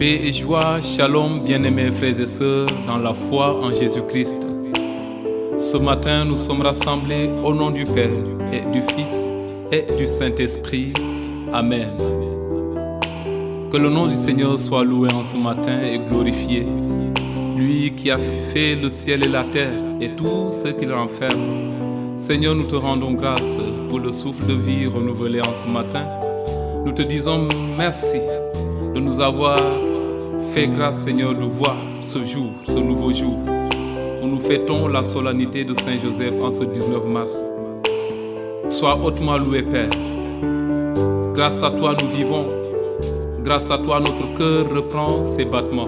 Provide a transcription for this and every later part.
Paix et joie, shalom, bien-aimés frères et sœurs, dans la foi en Jésus-Christ. Ce matin, nous sommes rassemblés au nom du Père et du Fils et du Saint-Esprit. Amen. Que le nom du Seigneur soit loué en ce matin et glorifié. Lui qui a fait le ciel et la terre et tout ce qu'il renferme. Seigneur, nous te rendons grâce pour le souffle de vie renouvelé en ce matin. Nous te disons merci de nous avoir fait grâce, Seigneur, de voir ce jour, ce nouveau jour, où nous fêtons la solennité de Saint-Joseph en ce 19 mars. Sois hautement loué, Père. Grâce à toi, nous vivons. Grâce à toi, notre cœur reprend ses battements.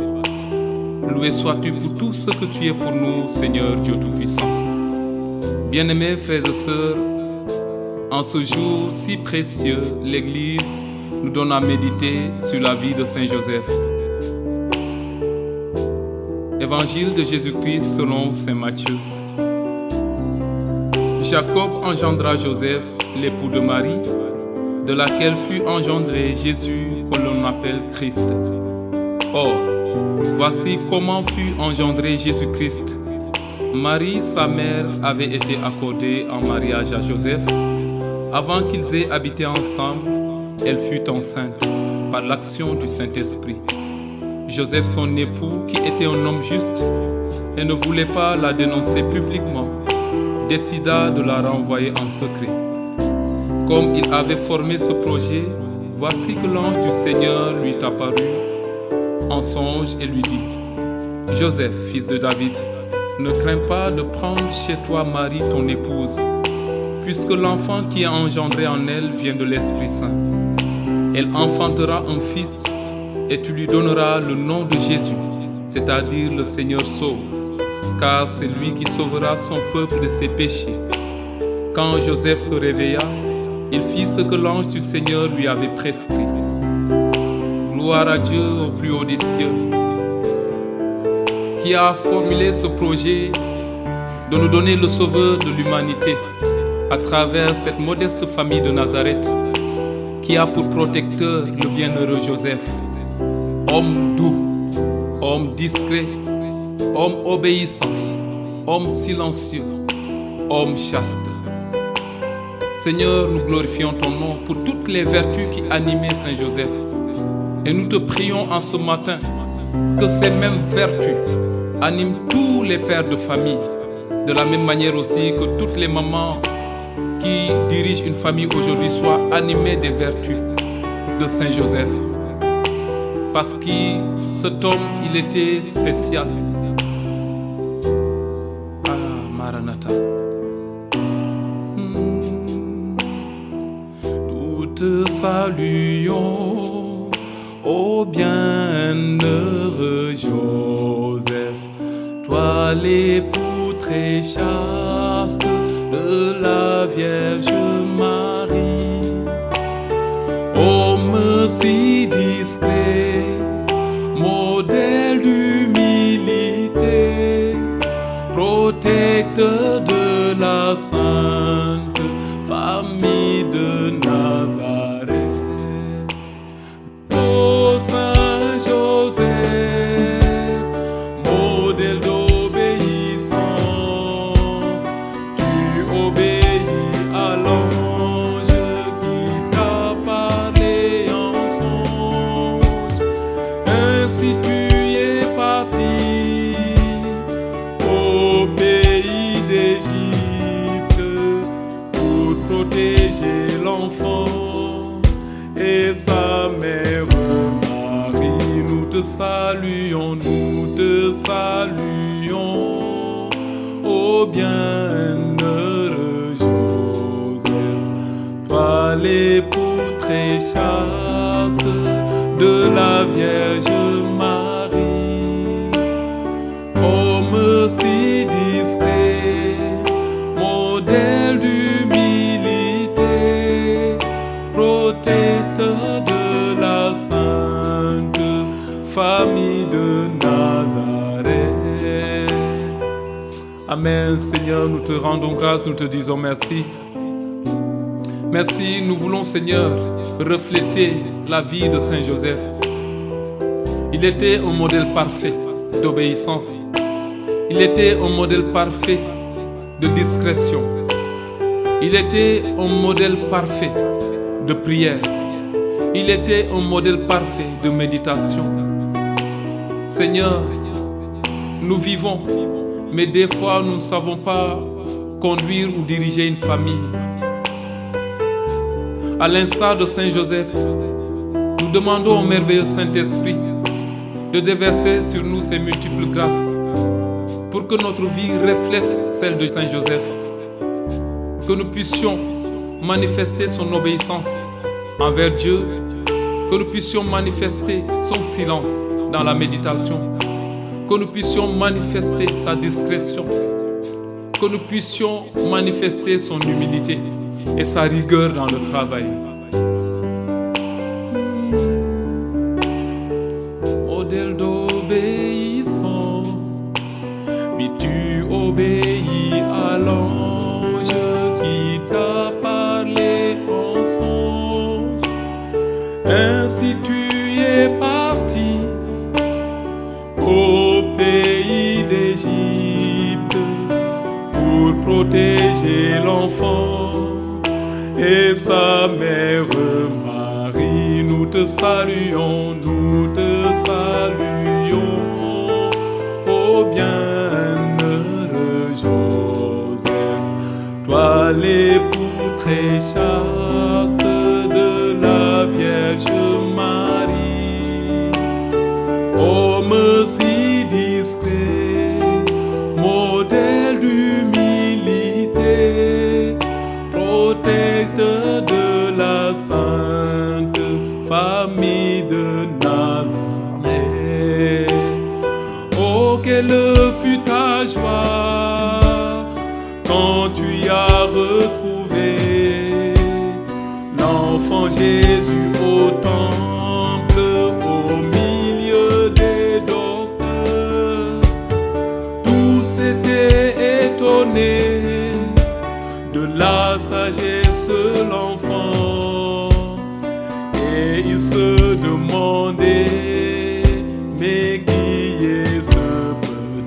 Loué sois-tu pour tout ce que tu es pour nous, Seigneur Dieu Tout-Puissant. Bien-aimés frères et sœurs, en ce jour si précieux, l'Église nous donne à méditer sur la vie de Saint-Joseph. Évangile de Jésus-Christ selon Saint Matthieu. Jacob engendra Joseph, l'époux de Marie, de laquelle fut engendré Jésus, que l'on appelle Christ. Or, voici comment fut engendré Jésus-Christ. Marie, sa mère, avait été accordée en mariage à Joseph. Avant qu'ils aient habité ensemble, elle fut enceinte par l'action du Saint-Esprit. Joseph, son époux, qui était un homme juste et ne voulait pas la dénoncer publiquement, décida de la renvoyer en secret. Comme il avait formé ce projet, voici que l'ange du Seigneur lui apparut en songe et lui dit: Joseph, fils de David, ne crains pas de prendre chez toi Marie, ton épouse, puisque l'enfant qui est engendré en elle vient de l'Esprit Saint. Elle enfantera un fils et tu lui donneras le nom de Jésus, c'est-à-dire le Seigneur sauve, car c'est lui qui sauvera son peuple de ses péchés. Quand Joseph se réveilla, il fit ce que l'ange du Seigneur lui avait prescrit. Gloire à Dieu au plus haut des cieux, qui a formulé ce projet de nous donner le sauveur de l'humanité à travers cette modeste famille de Nazareth, qui a pour protecteur le bienheureux Joseph. Homme doux, homme discret, homme obéissant, homme silencieux, homme chaste. Seigneur, nous glorifions ton nom pour toutes les vertus qui animaient Saint Joseph. Et nous te prions en ce matin que ces mêmes vertus animent tous les pères de famille, de la même manière aussi que toutes les mamans qui dirigent une famille aujourd'hui soient animées des vertus de Saint Joseph. Parce que cet homme, il était spécial. Ah, Maranatha. Nous te saluons, ô bienheureux Joseph, toi l'époux très chaste de la Vierge Marie. Homme si discret, modèle d'humilité, protecteur de la sainte famille de Nazareth. Ô Saint Joseph, modèle d'obéissance, tu obéis à l'ange qui t'a parlé en songe. Ainsi tu es parti au pays d'Égypte pour protéger l'enfant et sa mère Marie. Nous te saluons, ô bienheureux Joseph, toi l'époux très chaste de la Vierge Marie. Homme si discret, modèle d'humilité, protecteur de la sainte famille de Nazareth. Amen. Seigneur, nous te rendons grâce, nous te disons merci. Merci, nous voulons, Seigneur, refléter la vie de Saint Joseph. Il était un modèle parfait d'obéissance. Il était un modèle parfait de discrétion. Il était un modèle parfait de prière. Il était un modèle parfait de méditation. Seigneur, nous vivons, mais des fois nous ne savons pas conduire ou diriger une famille. À l'instar de Saint Joseph, nous demandons au merveilleux Saint-Esprit de déverser sur nous ses multiples grâces pour que notre vie reflète celle de Saint Joseph, que nous puissions manifester son obéissance envers Dieu, que nous puissions manifester son silence dans la méditation, que nous puissions manifester sa discrétion, que nous puissions manifester son humilité et sa rigueur dans le travail. Modèle d'obéissance, mais tu obéis à l'ange qui t'a parlé en songe. Ainsi tu es parti au pays d'Égypte pour protéger l'enfant et sa mère Marie. Nous te saluons, nous te saluons, ô bienheureux Joseph, toi l'époux très chaste de la Vierge Marie. Homme si discret, modèle d'humilité, protecteur de la sainte famille de Nazareth. Oh, quelle fut ta joie quand tu as retrouvé l'enfant Jésus au temple, au milieu des docteurs. Tous étaient étonnés de la sagesse de l'enfant et ils se demandaient, mais qui est ce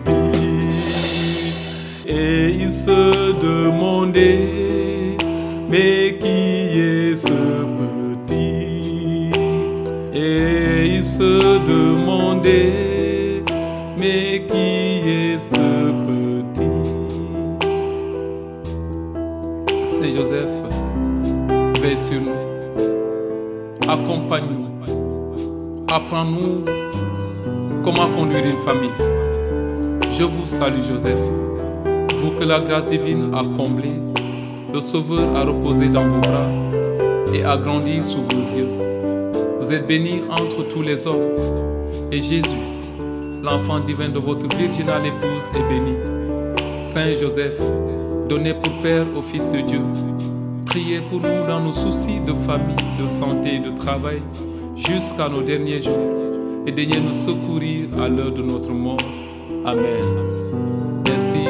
petit? Et ils se demandaient, mais qui est ce petit? Et ils se demandaient, mais qui est ce petit? Saint Joseph, veille sur nous, accompagne-nous, apprends-nous comment conduire une famille. Je vous salue Joseph, vous que la grâce divine a comblé, le Sauveur a reposé dans vos bras et a grandi sous vos yeux. Vous êtes béni entre tous les hommes, et Jésus, l'enfant divin de votre virginale épouse, est béni. Saint Joseph, donné pour Père au Fils de Dieu, priez pour nous dans nos soucis de famille, de santé et de travail, jusqu'à nos derniers jours, et daignez nous secourir à l'heure de notre mort. Amen. Ainsi,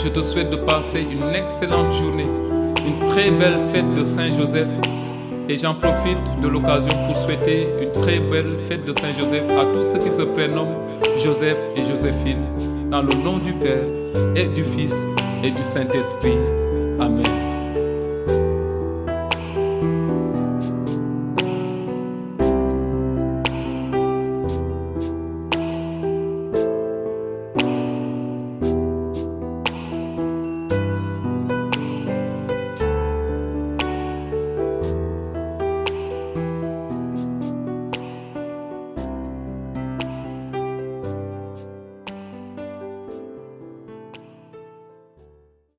je te souhaite de passer une excellente journée, une très belle fête de Saint Joseph, et j'en profite de l'occasion pour souhaiter une très belle fête de Saint Joseph à tous ceux qui se prénomment Joseph et Joséphine, dans le nom du Père et du Fils et du Saint-Esprit. Amen.